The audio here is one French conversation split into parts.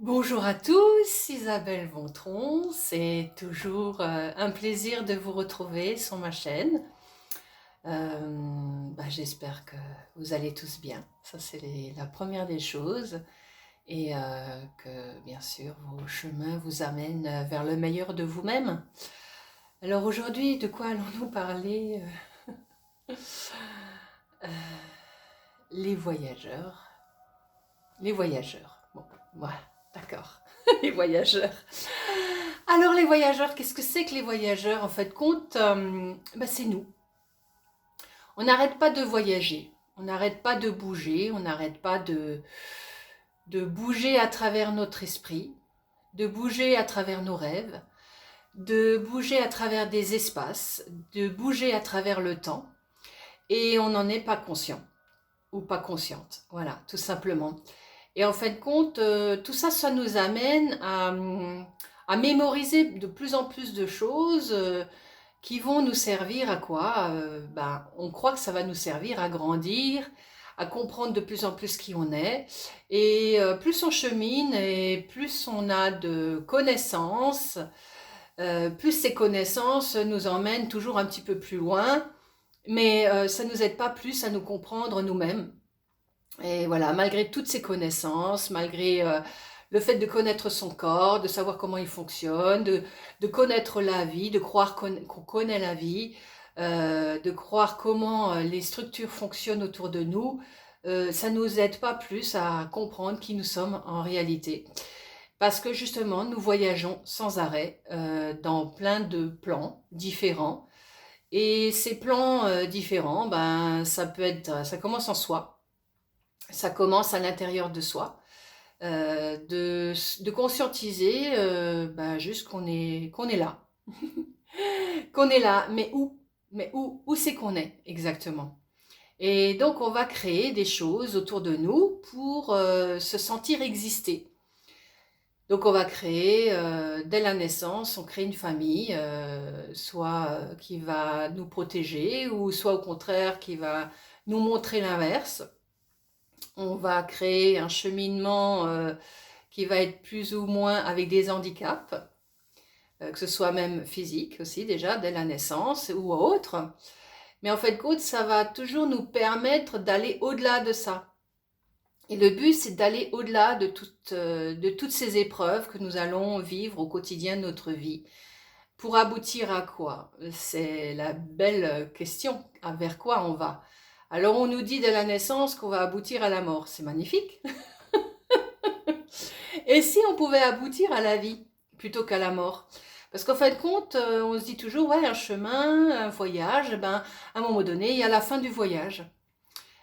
Bonjour à tous, Isabelle Vontron, c'est toujours un plaisir de vous retrouver sur ma chaîne. J'espère que vous allez tous bien, ça c'est la première des choses, et que bien sûr vos chemins vous amènent vers le meilleur de vous-même. Alors aujourd'hui, de quoi allons-nous parler? Euh, Les voyageurs. Les voyageurs, bon, voilà, d'accord, les voyageurs. Alors les voyageurs, qu'est-ce que c'est que les voyageurs? En fait, compte, c'est nous. On n'arrête pas de voyager, on n'arrête pas de bouger, on n'arrête pas de bouger à travers notre esprit, de bouger à travers nos rêves, de bouger à travers des espaces, de bouger à travers le temps, et on n'en est pas conscient ou pas consciente. Voilà, tout simplement. Et en fin de compte, tout ça, ça nous amène à mémoriser de plus en plus de choses qui vont nous servir à quoi? On croit que ça va nous servir à grandir, à comprendre de plus en plus qui on est. Et plus on chemine et plus on a de connaissances, plus ces connaissances nous emmènent toujours un petit peu plus loin, mais ça ne nous aide pas plus à nous comprendre nous-mêmes. Et voilà, malgré toutes ces connaissances, malgré le fait de connaître son corps, de savoir comment il fonctionne, de connaître la vie, de croire qu'on connaît la vie, de croire comment les structures fonctionnent autour de nous, ça ne nous aide pas plus à comprendre qui nous sommes en réalité. Parce que justement, nous voyageons sans arrêt dans plein de plans différents. Et ces plans différents, ça commence en soi. Ça commence à l'intérieur de soi, de conscientiser juste qu'on est là. Qu'on est là, mais où? Mais où c'est qu'on est exactement? Et donc on va créer des choses autour de nous pour se sentir exister. Donc on va créer, dès la naissance, on crée une famille, soit qui va nous protéger, ou soit au contraire qui va nous montrer l'inverse. On va créer un cheminement qui va être plus ou moins avec des handicaps, que ce soit même physique aussi déjà, dès la naissance ou autre. Mais en fait, compte, ça va toujours nous permettre d'aller au-delà de ça. Et le but, c'est d'aller au-delà de toutes ces épreuves que nous allons vivre au quotidien de notre vie. Pour aboutir à quoi? C'est la belle question. Vers quoi on va? Alors on nous dit dès la naissance qu'on va aboutir à la mort. C'est magnifique. Et si on pouvait aboutir à la vie plutôt qu'à la mort? Parce qu'en fin de compte, on se dit toujours, ouais, un chemin, un voyage, à un moment donné, il y a la fin du voyage.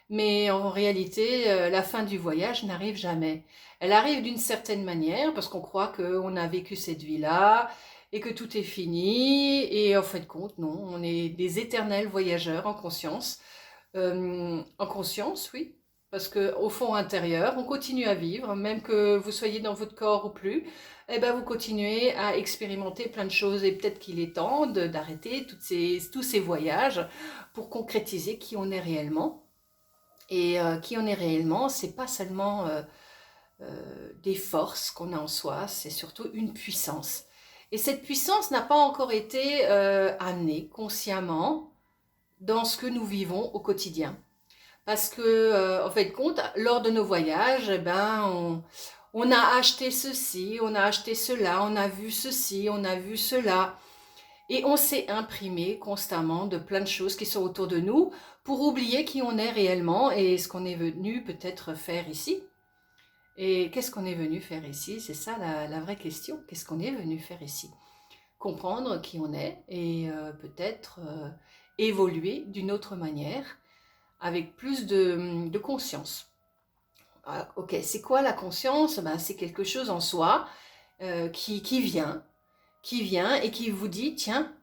Mais en réalité, la fin du voyage n'arrive jamais. Elle arrive d'une certaine manière, parce qu'on croit qu'on a vécu cette vie-là, et que tout est fini, et en fin de compte, non, on est des éternels voyageurs en conscience, oui, parce que au fond intérieur, on continue à vivre, même que vous soyez dans votre corps ou plus, eh ben vous continuez à expérimenter plein de choses, et peut-être qu'il est temps d'arrêter tous ces voyages pour concrétiser qui on est réellement. Et qui on est réellement, c'est pas seulement des forces qu'on a en soi, c'est surtout une puissance. Et cette puissance n'a pas encore été amenée consciemment dans ce que nous vivons au quotidien. Parce que, en fait, compte, lors de nos voyages, on a acheté ceci, on a acheté cela, on a vu ceci, on a vu cela. Et on s'est imprimé constamment de plein de choses qui sont autour de nous pour oublier qui on est réellement et ce qu'on est venu peut-être faire ici. Et qu'est-ce qu'on est venu faire ici? C'est ça la vraie question. Qu'est-ce qu'on est venu faire ici? Comprendre qui on est et peut-être évoluer d'une autre manière avec plus de conscience. Ah, ok, c'est quoi la conscience? C'est quelque chose en soi qui vient et qui vous dit, tiens,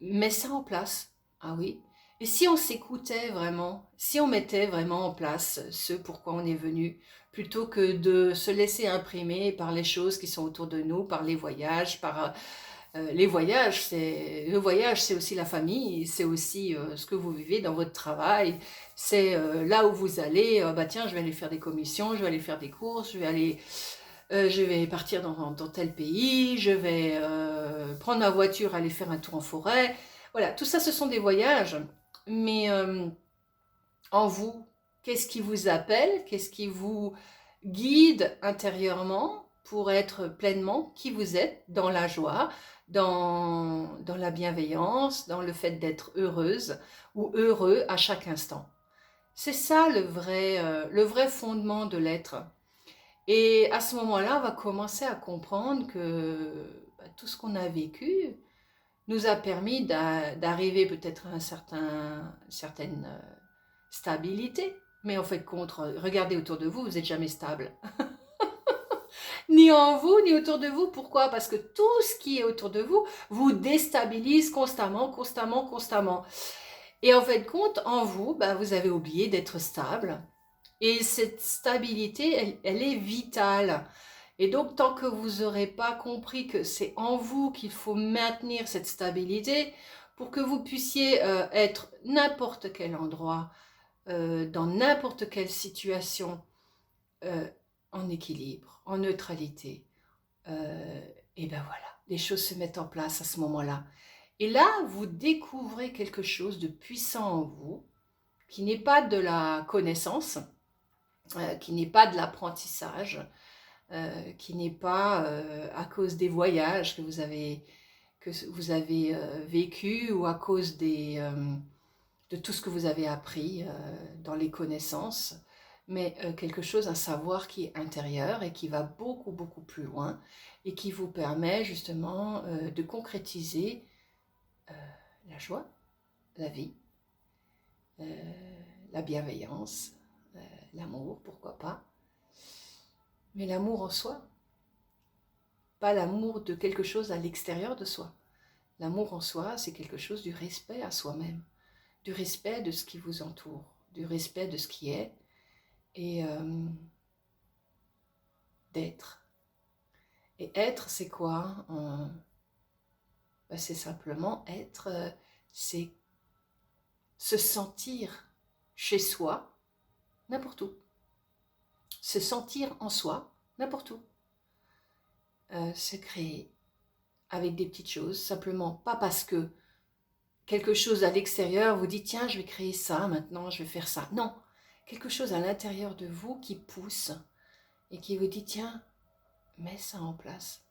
mets ça en place. Ah oui. Et si on s'écoutait vraiment, si on mettait vraiment en place ce pourquoi on est venu, plutôt que de se laisser imprimer par les choses qui sont autour de nous, par les voyages, par les voyages, le voyage, c'est aussi la famille, c'est aussi ce que vous vivez dans votre travail, c'est là où vous allez, tiens, je vais aller faire des commissions, je vais aller faire des courses, je vais aller je vais partir dans tel pays, je vais prendre ma voiture, aller faire un tour en forêt. Voilà, tout ça, ce sont des voyages, mais en vous, qu'est-ce qui vous appelle, qu'est-ce qui vous guide intérieurement pour être pleinement qui vous êtes dans la joie, dans la bienveillance, dans le fait d'être heureuse ou heureux à chaque instant. C'est ça le vrai fondement de l'être. Et à ce moment-là, on va commencer à comprendre que tout ce qu'on a vécu nous a permis d'arriver peut-être à certaine stabilité. Mais en fait, regardez autour de vous, vous n'êtes jamais stable. Ni en vous, ni autour de vous. Pourquoi? Parce que tout ce qui est autour de vous vous déstabilise constamment, constamment, constamment. Et en fait, compte, en vous, vous avez oublié d'être stable. Et cette stabilité, elle est vitale. Et donc, tant que vous n'aurez pas compris que c'est en vous qu'il faut maintenir cette stabilité pour que vous puissiez être n'importe quel endroit, dans n'importe quelle situation, en équilibre, en neutralité, et ben voilà, les choses se mettent en place à ce moment-là. Et là, vous découvrez quelque chose de puissant en vous, qui n'est pas de la connaissance, qui n'est pas de l'apprentissage, qui n'est pas à cause des voyages que vous avez vécu ou à cause de tout ce que vous avez appris dans les connaissances, mais quelque chose, un savoir qui est intérieur et qui va beaucoup, beaucoup plus loin et qui vous permet justement de concrétiser la joie, la vie, la bienveillance, l'amour, pourquoi pas, mais l'amour en soi, pas l'amour de quelque chose à l'extérieur de soi. L'amour en soi, c'est quelque chose du respect à soi-même, du respect de ce qui vous entoure, du respect de ce qui est, et d'être. Et être, c'est quoi? C'est simplement être, c'est se sentir chez soi, n'importe où. Se sentir en soi, n'importe où. Se créer avec des petites choses, simplement pas parce que quelque chose à l'extérieur vous dit tiens je vais créer ça maintenant, je vais faire ça. Non, quelque chose à l'intérieur de vous qui pousse et qui vous dit tiens, mets ça en place.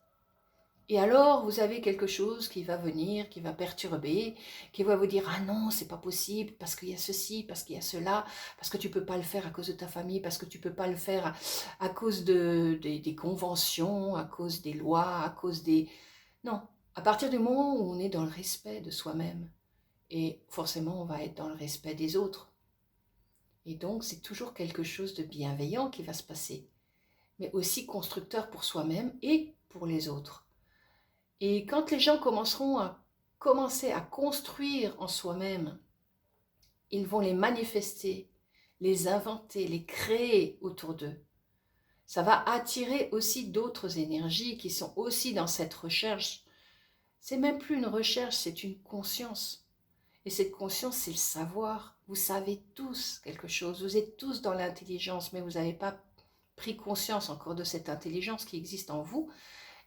Et alors vous avez quelque chose qui va venir, qui va perturber, qui va vous dire ah non c'est pas possible parce qu'il y a ceci, parce qu'il y a cela, parce que tu peux pas le faire à cause de ta famille, parce que tu peux pas le faire à cause des conventions, à cause des lois, à cause des... Non, à partir du moment où on est dans le respect de soi-même, et forcément on va être dans le respect des autres. Et donc c'est toujours quelque chose de bienveillant qui va se passer, mais aussi constructeur pour soi-même et pour les autres. Et quand les gens commenceront à construire en soi-même, ils vont les manifester, les inventer, les créer autour d'eux. Ça va attirer aussi d'autres énergies qui sont aussi dans cette recherche. C'est même plus une recherche, c'est une conscience. Et cette conscience, c'est le savoir. Vous savez tous quelque chose, vous êtes tous dans l'intelligence, mais vous n'avez pas pris conscience encore de cette intelligence qui existe en vous.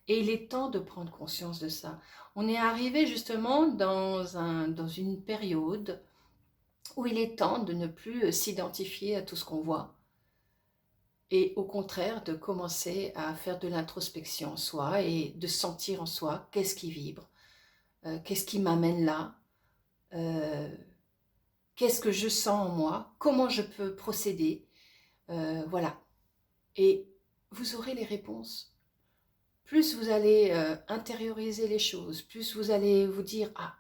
Et il est temps de prendre conscience de ça. On est arrivé justement dans une période où il est temps de ne plus s'identifier à tout ce qu'on voit. Et au contraire, de commencer à faire de l'introspection en soi et de sentir en soi qu'est-ce qui vibre, qu'est-ce qui m'amène là, qu'est-ce que je sens en moi, comment je peux procéder, voilà. Et vous aurez les réponses. Plus vous allez intérioriser les choses, plus vous allez vous dire « Ah,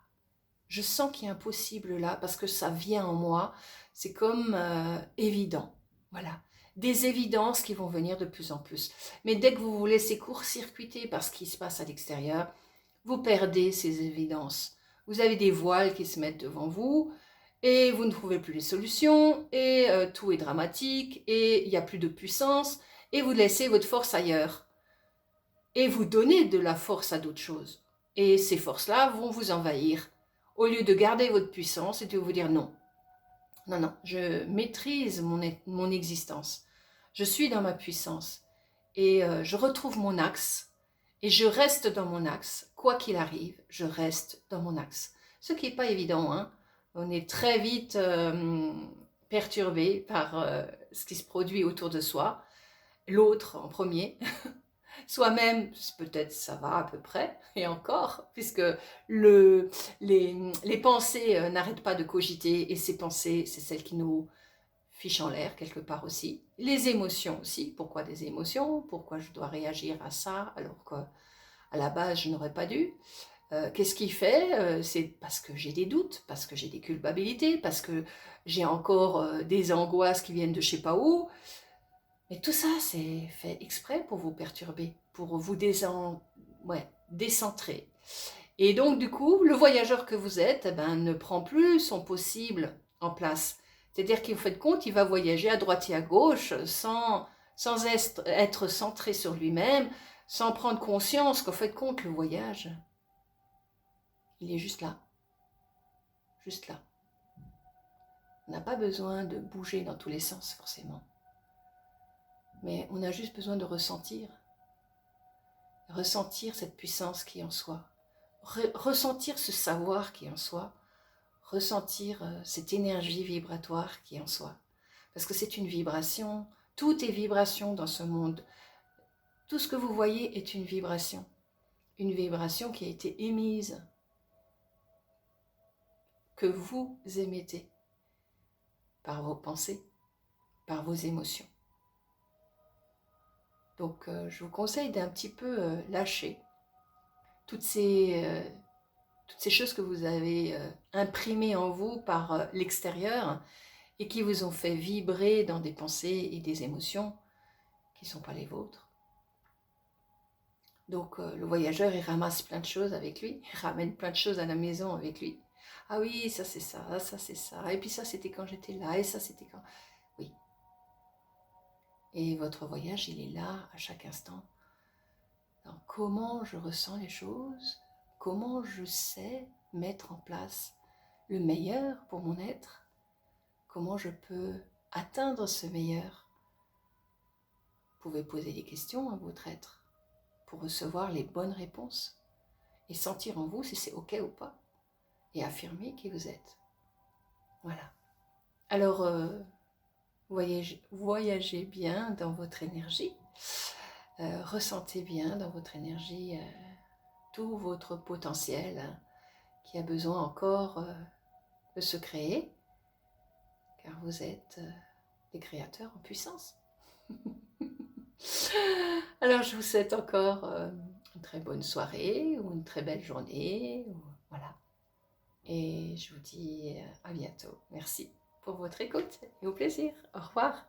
je sens qu'il y a un possible là parce que ça vient en moi. » C'est comme évident. Voilà. Des évidences qui vont venir de plus en plus. Mais dès que vous vous laissez court-circuiter par ce qui se passe à l'extérieur, vous perdez ces évidences. Vous avez des voiles qui se mettent devant vous et vous ne trouvez plus les solutions et tout est dramatique et il n'y a plus de puissance et vous laissez votre force ailleurs. Et vous donnez de la force à d'autres choses. Et ces forces-là vont vous envahir. Au lieu de garder votre puissance et de vous dire non. Non, je maîtrise mon existence. Je suis dans ma puissance. et je retrouve mon axe et je reste dans mon axe. Quoi qu'il arrive, je reste dans mon axe. Ce qui n'est pas évident, hein. On est très vite perturbé par ce qui se produit autour de soi, l'autre en premier. Soi-même, peut-être ça va à peu près, et encore, puisque les pensées n'arrêtent pas de cogiter, et ces pensées, c'est celles qui nous fichent en l'air quelque part aussi. Les émotions aussi, pourquoi des émotions? Pourquoi je dois réagir à ça alors qu'à la base je n'aurais pas dû? Qu'est-ce qui fait? C'est parce que j'ai des doutes, parce que j'ai des culpabilités, parce que j'ai encore des angoisses qui viennent de je sais pas où. Mais tout ça, c'est fait exprès pour vous perturber, pour vous décentrer. Et donc, du coup, le voyageur que vous êtes, ne prend plus son possible en place. C'est-à-dire qu'en fait de compte, il va voyager à droite et à gauche sans être centré sur lui-même, sans prendre conscience qu'en fait de compte, le voyage, il est juste là. Juste là. On n'a pas besoin de bouger dans tous les sens, forcément. Mais on a juste besoin de ressentir cette puissance qui est en soi, ressentir ce savoir qui est en soi, ressentir cette énergie vibratoire qui est en soi. Parce que c'est une vibration, tout est vibration dans ce monde. Tout ce que vous voyez est une vibration qui a été émise, que vous émettez par vos pensées, par vos émotions. Donc je vous conseille d'un petit peu lâcher toutes ces choses que vous avez imprimées en vous par l'extérieur et qui vous ont fait vibrer dans des pensées et des émotions qui ne sont pas les vôtres. Donc le voyageur, il ramasse plein de choses avec lui, il ramène plein de choses à la maison avec lui. Ah oui, ça c'est ça c'est ça, et puis ça c'était quand j'étais là, et ça c'était quand... Oui. Et votre voyage, il est là à chaque instant. Donc, comment je ressens les choses, comment je sais mettre en place le meilleur pour mon être, comment je peux atteindre ce meilleur. Vous pouvez poser des questions à votre être pour recevoir les bonnes réponses et sentir en vous si c'est ok ou pas et affirmer qui vous êtes. Voilà. Alors, voyagez bien dans votre énergie, ressentez bien dans votre énergie tout votre potentiel qui a besoin encore de se créer, car vous êtes des créateurs en puissance. Alors je vous souhaite encore une très bonne soirée ou une très belle journée, voilà. Et je vous dis à bientôt. Merci pour votre écoute et au plaisir. Au revoir.